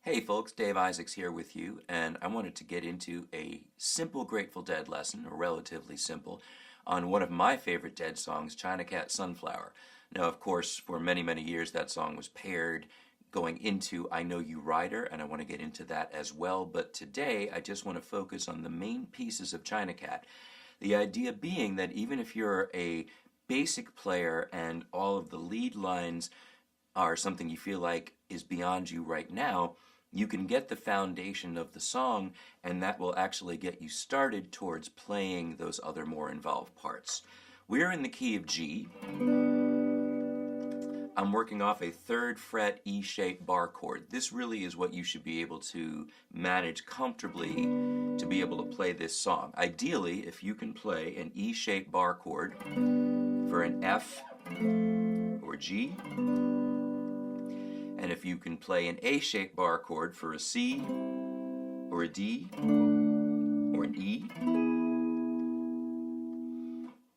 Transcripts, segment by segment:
Hey folks, Dave Isaacs here with you, and I wanted to get into a simple Grateful Dead lesson, or relatively simple, on one of my favorite Dead songs, China Cat Sunflower. Now, of course, for many, many years that song was paired going into I Know You Rider, and I want to get into that as well, but today I just want to focus on the main pieces of China Cat. The idea being that even if you're a basic player and all of the lead lines are something you feel like is beyond you right now, you can get the foundation of the song, and that will actually get you started towards playing those other more involved parts. We're in the key of G. I'm working off a 3rd fret E-shaped bar chord. This really is what you should be able to manage comfortably to be able to play this song. Ideally, if you can play an E-shaped bar chord for an F or G, and if you can play an A-shaped bar chord for a C, or a D, or an E,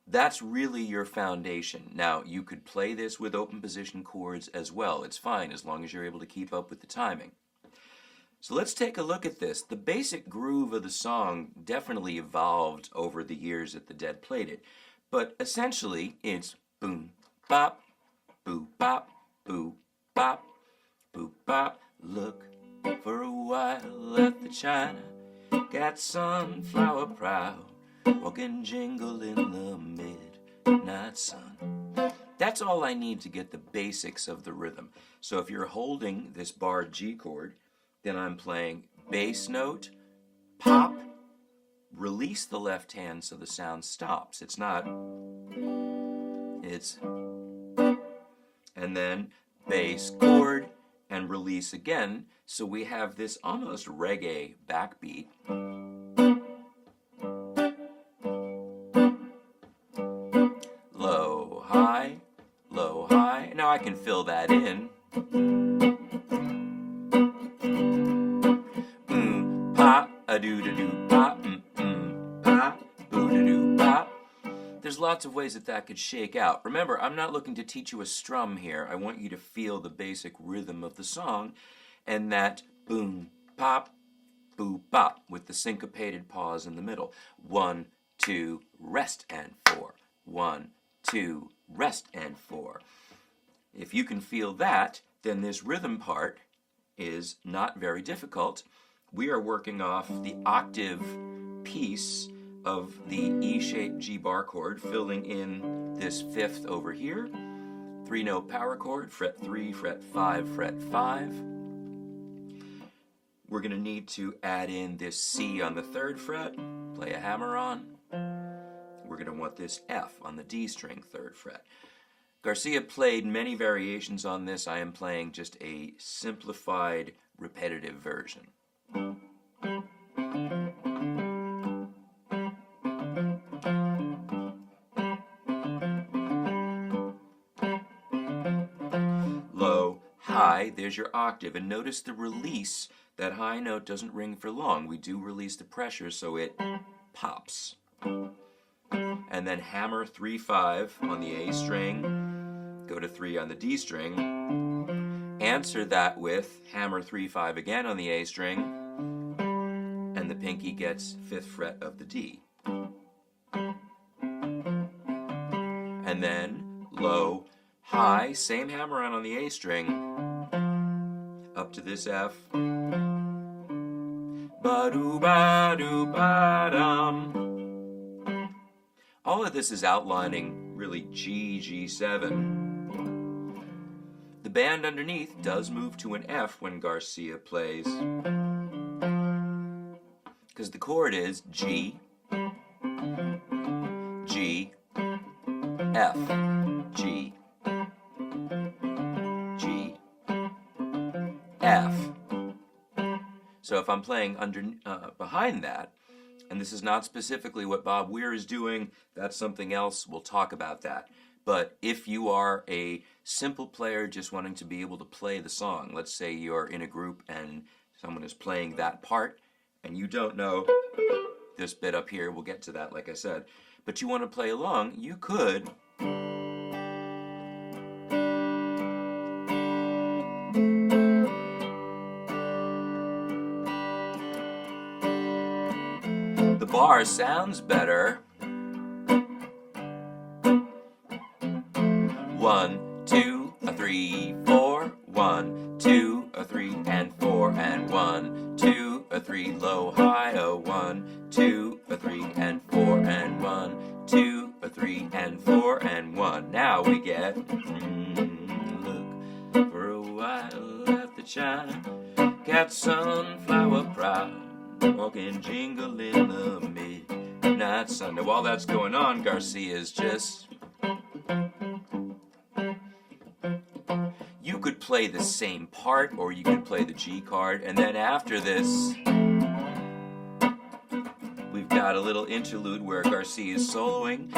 that's really your foundation. Now, you could play this with open position chords as well. It's fine as long as you're able to keep up with the timing. So let's take a look at this. The basic groove of the song definitely evolved over the years that the Dead played it. But essentially, it's boom, bop, boo, bop, boo, bop, boop bop, look for a while at the China Cat Sunflower prow, walking jingle in the midnight sun. That's all I need to get the basics of the rhythm. So if you're holding this barred G chord, then I'm playing bass note, pop, release the left hand so the sound stops. It's not, it's, and then bass chord, and release again, so we have this almost reggae backbeat. Low, high, low, high. Now I can fill that in. Pop, a doo doo doo, pop, pop, boo doo doo, pop. There's lots of ways that that could shake out. Remember, I'm not looking to teach you a strum here. I want you to feel the basic rhythm of the song, and that boom, pop, boo, bop, with the syncopated pause in the middle. 1, 2, rest, and 4. 1, 2, rest, and 4. If you can feel that, then this rhythm part is not very difficult. We are working off the octave piece of the E-shaped G bar chord, filling in this 5th over here, 3-note power chord, fret 3, fret 5, fret 5. We're going to need to add in this C on the 3rd fret, play a hammer on. We're going to want this F on the D string 3rd fret. Garcia played many variations on this. I am playing just a simplified, repetitive version. Low, high, there's your octave, and notice the release. That high note doesn't ring for long. We do release the pressure so it pops. And then hammer 3, 5 on the A string, go to 3 on the D string, answer that with hammer 3, 5 again on the A string, and the pinky gets 5th fret of the D. And then low, high, same hammer on the A string, up to this F. Ba-doo, ba-doo, ba-dum. All of this is outlining really G, G7. The band underneath does move to an F when Garcia plays, because the chord is G, G, F, G, G, F. So if I'm playing behind that, and this is not specifically what Bob Weir is doing, that's something else, we'll talk about that. But if you are a simple player just wanting to be able to play the song, let's say you're in a group and someone is playing that part, and you don't know this bit up here, we'll get to that like I said, but you want to play along, you could The bar sounds better. 1, 2, 3, 4. 1, 2, 3, and 4, and 1, 2, 3, low, high, 1, 2, 3, and 4, and 1, 2, 3, and 4, and 1. Now we get look for a while at the chime, cat sunflower proud, walking jingle in the midnight sun. Now while that's going on, Garcia's just... You could play the same part, or you could play the G card, and then after this, we've got a little interlude where Garcia is soloing.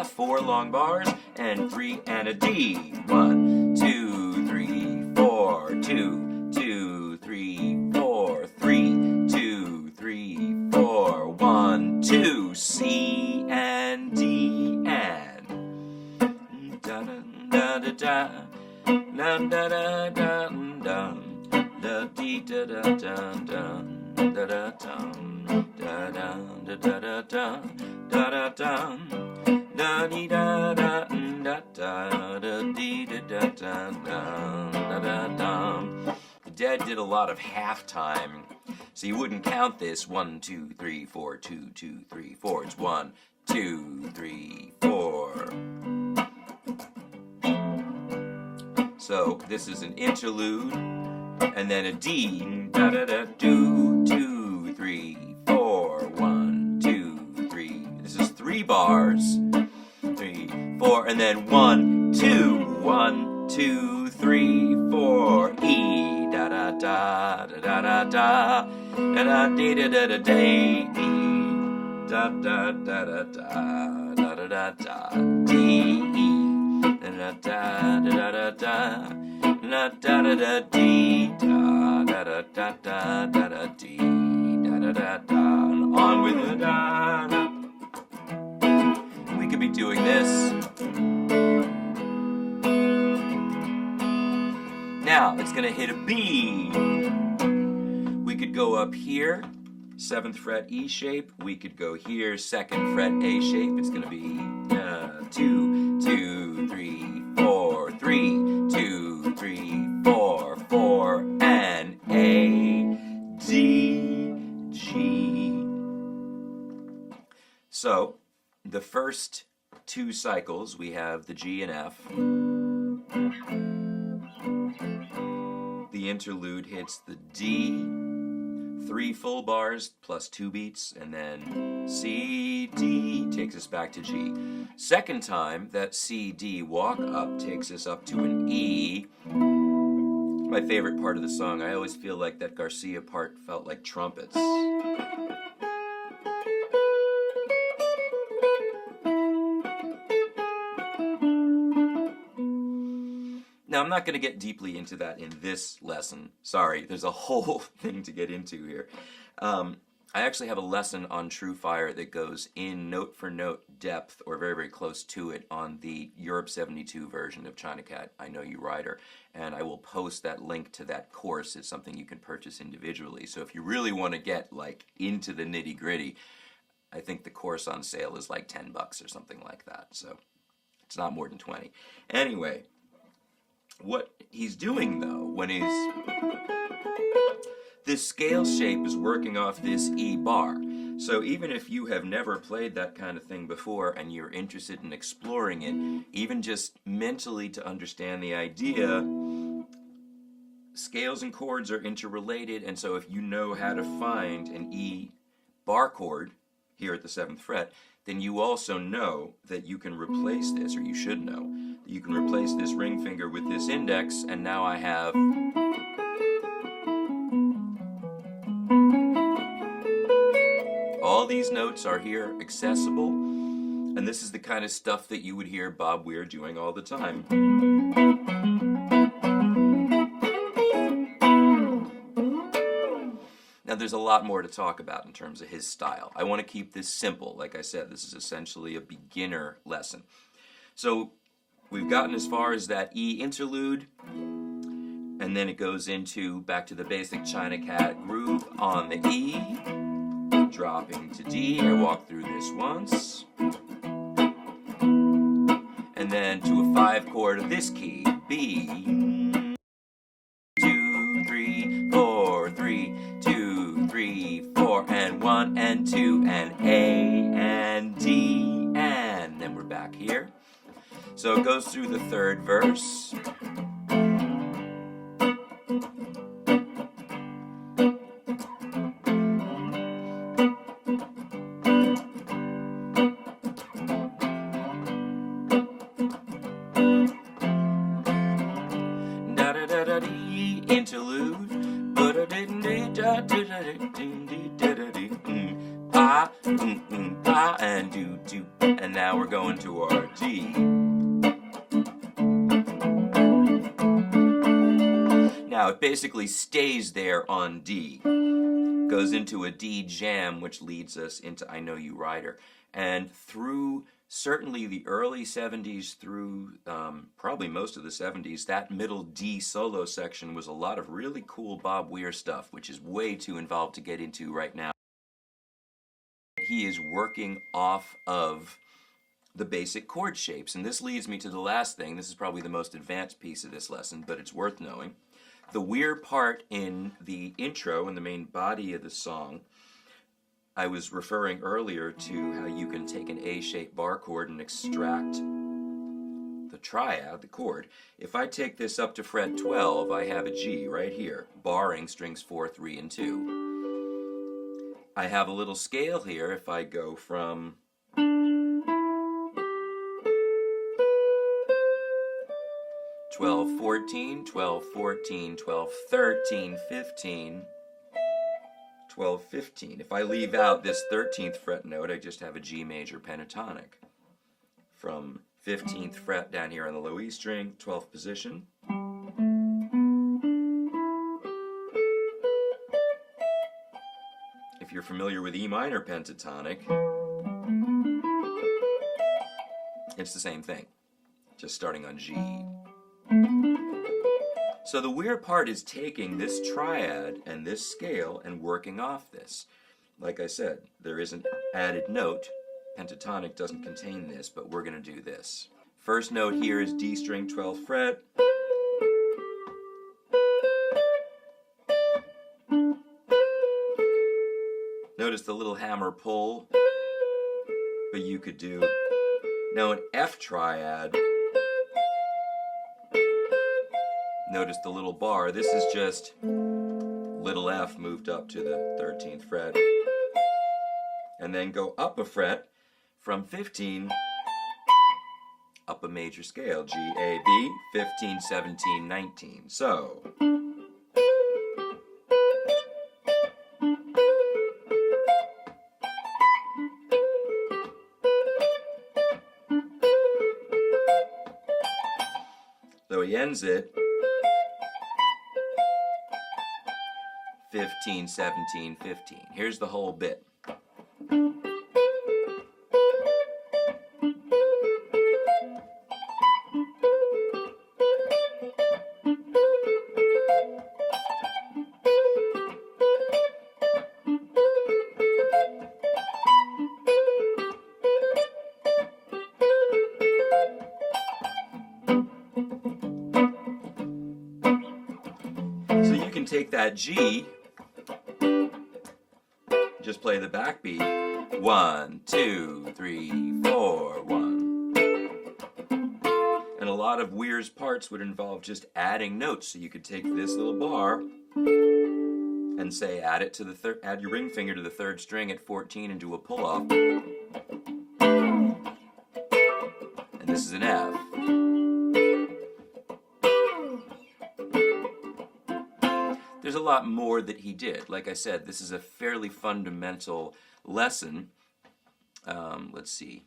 4 long bars, and 3 and a D. 1, 2, 3, 4, 2, 2, 3, 4, 3, 2, 3, 4, 1, 2, C and D and da da da da da da da da da da dee da da da da da da da da da da da da da da da da dee da da da da da dee da da da da da da. The Dead did a lot of halftime, so you wouldn't count this 1, 2, 3, 4, 2, 2, 3, 4. It's 1, 2, 3, 4. So this is an interlude, and then a D, da da da, 2, 2, 3, 4, 1, 2, 3. This is 3 bars, 3, 4, and then 1, 2, 1, 2, 3, 4, E, da da da da da da da da da dee da da da day, E, da da da da da da da da da D, E. Da da da da da da da da da dee da da da da da da da dee da da da da. On with the da da. We could be doing this. Now it's gonna hit a B. We could go up here, 7th fret E shape. We could go here, 2nd fret A shape. It's gonna be 2, 2, 3, 4, 3, 2, 3, 4, 4, and A, D, G. So the first 2 cycles, we have the G and F. The interlude hits the D, 3 full bars plus 2 beats, and then C, D takes us back to G. Second time, that C, D walk up takes us up to an E. My favorite part of the song. I always feel like that Garcia part felt like trumpets. Now, I'm not going to get deeply into that in this lesson. Sorry, there's a whole thing to get into here. I actually have a lesson on True Fire that goes in note for note depth, or very, very close to it, on the Europe 72 version of China Cat, I Know You Rider. And I will post that link to that course. It's something you can purchase individually. So if you really want to get like into the nitty gritty, I think the course on sale is like $10 or something like that. So it's not more than 20. Anyway, what he's doing though, when this scale shape is working off this E bar. So even if you have never played that kind of thing before and you're interested in exploring it, even just mentally to understand the idea, scales and chords are interrelated, and so if you know how to find an E bar chord here at the 7th fret, then you also know that you can replace this, or you should know, that you can replace this ring finger with this index, and now I have all these notes are here accessible, and this is the kind of stuff that you would hear Bob Weir doing all the time. Now there's a lot more to talk about in terms of his style. I want to keep this simple. Like I said, this is essentially a beginner lesson. So we've gotten as far as that E interlude, and then it goes into back to the basic China Cat groove on the E, dropping to D. I walk through this once, and then to a 5 chord of this key, B, 2, 3, 4, 3, 2, 3, 4, and 1 and 2 and A and D, and then we're back here. So it goes through the 3rd verse. Interlude. Pa, pa, and do, do. And now we're going to our G. Now it basically stays there on D. Goes into a D jam, which leads us into I Know You Rider. And through certainly the early 70s through probably most of the 70s, that middle D solo section was a lot of really cool Bob Weir stuff, which is way too involved to get into right now. He is working off of the basic chord shapes, and this leads me to the last thing. This is probably the most advanced piece of this lesson, but it's worth knowing. The Weir part in the intro and the main body of the song, I was referring earlier to how you can take an A-shaped bar chord and extract the triad, the chord. If I take this up to fret 12, I have a G right here, barring strings 4, 3, and 2. I have a little scale here if I go from 12, 14, 12, 14, 12, 13, 15, 12, 15. If I leave out this 13th fret note, I just have a G major pentatonic. From 15th fret down here on the low E string, 12th position. If you're familiar with E minor pentatonic, it's the same thing, just starting on G. So the Weir part is taking this triad and this scale and working off this. Like I said, there is an added note. Pentatonic doesn't contain this, but we're going to do this. First note here is D string 12th fret. Notice the little hammer pull, but you could do now an F triad. Notice the little bar. This is just little f moved up to the 13th fret. And then go up a fret from 15 up a major scale. G, A, B, 15, 17, 19. So he ends it 15, 17, 15. Here's the whole bit. So you can take that G, just play the backbeat. 1, 2, 3, 4, 1. And a lot of Weir's parts would involve just adding notes. So you could take this little bar and say add it to the add your ring finger to the 3rd string at 14 and do a pull off. And this is an F. There's a lot more that he did. Like I said, this is a fairly fundamental lesson. Let's see.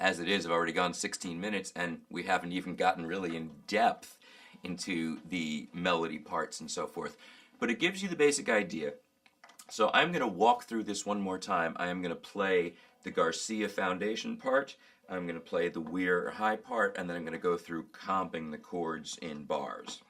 As it is, I've already gone 16 minutes, and we haven't even gotten really in depth into the melody parts and so forth. But it gives you the basic idea. So I'm going to walk through this one more time. I am going to play the Garcia foundation part. I'm going to play the Weir high part, and then I'm going to go through comping the chords in bars.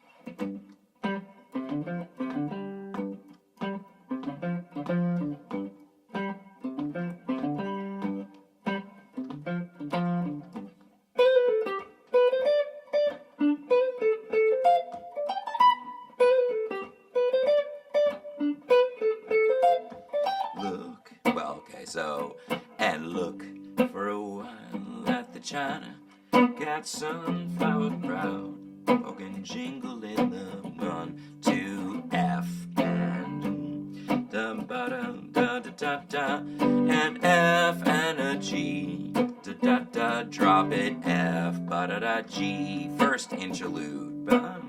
Look, well, okay, so, and look for a while at the China. Got sunflower crowd, poking jingle in the 1, 2, F, and da ba da da da da da, and F and a G, da da da, drop it, F, ba da da, G, first interlude, ba,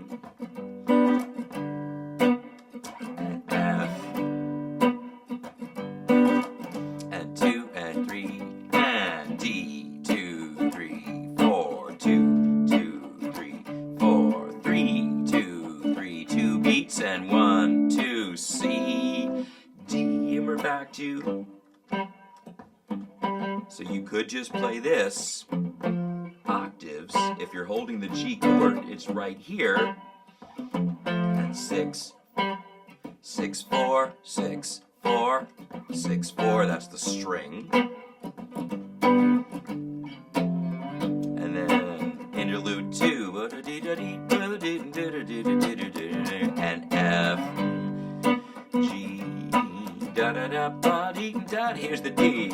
and F, and 2 and 3, and D, 2, 3, 4, 2, 2, 3, 4, 3, 2, 3, 2 beats, and 1, 2, C, D, and we're back to. So you could just play this octaves. If you're holding the G chord, it's right here, and 6, 6, 4, 6, 4, 6, 4, that's the string. And then interlude 2, and F, G, da da da ba dee da. Here's the D.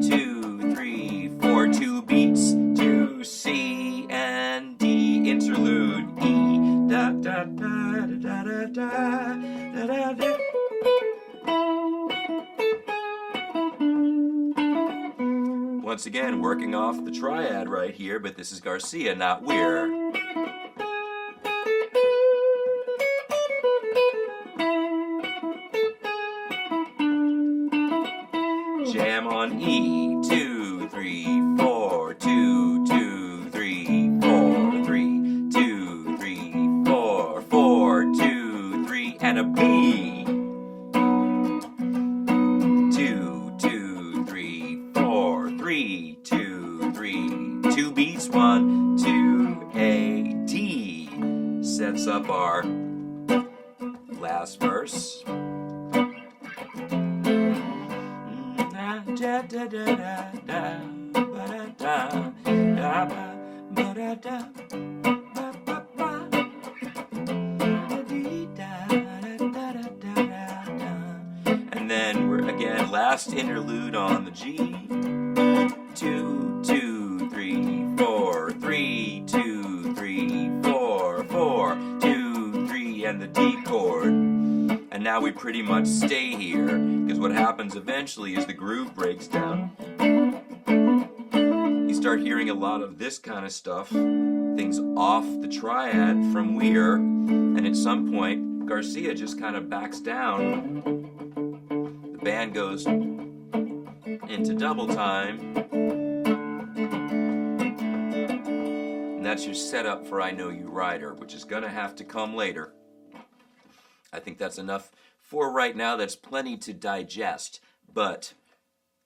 2, 3, 4, 2 beats, 2, C, and D, interlude, E, da da da da da da da da da. Once again, working off the triad right here, but this is Garcia, not Weir. Jam on E, 2, 3, 4, 2, 2, 3, 4, 3, 2, 3, 4, 4, 2, 3, and a B. 2, 2, 3, 4, 3, 2, 3, 2 beats, 1, 2, A, D. Sets up our last verse. Da da da da da ba da da da ba da da ba ba ba da dee da da da da da. And then we're again last interlude on the G. 2, 2, 3, 4, 3, 2, 3, 4, 4, 2, 3, and the D chord. And now we pretty much stay here, because what happens eventually is the groove breaks down. You start hearing a lot of this kind of stuff, things off the triad from Weir, and at some point, Garcia just kind of backs down. The band goes into double time, and that's your setup for I Know You Rider, which is going to have to come later. I think that's enough for right now. That's plenty to digest, but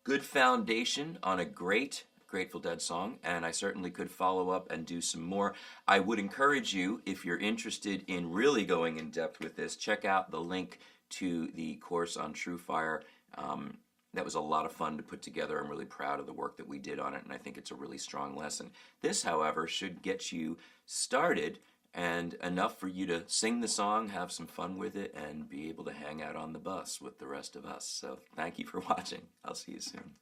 good foundation on a great Grateful Dead song, and I certainly could follow up and do some more. I would encourage you, if you're interested in really going in depth with this, check out the link to the course on TrueFire. That was a lot of fun to put together. I'm really proud of the work that we did on it, and I think it's a really strong lesson. This, however, should get you started and enough for you to sing the song, have some fun with it, and be able to hang out on the bus with the rest of us. So thank you for watching. I'll see you soon.